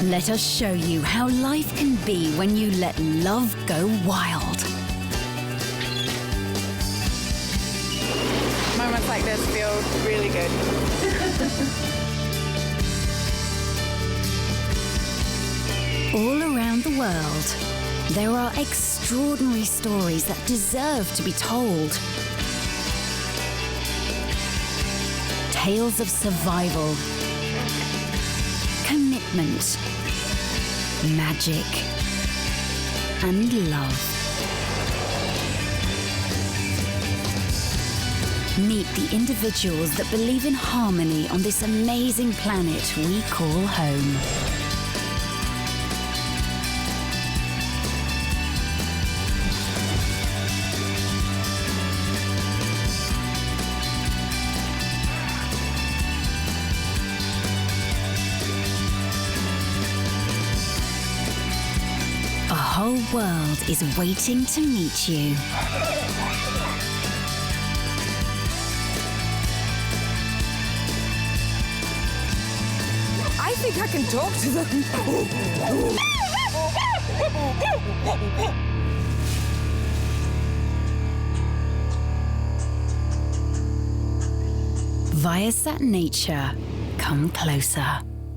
Let us show you how life can be when you let love go wild. Moments like this feel really good. All around the world, there are extraordinary stories that deserve to be told. Tales of survival, commitment, magic, and love. Meet the individuals that believe in harmony on this amazing planet we call home. A whole world is waiting to meet you. I think I can talk to them. Viasat Nature, come closer.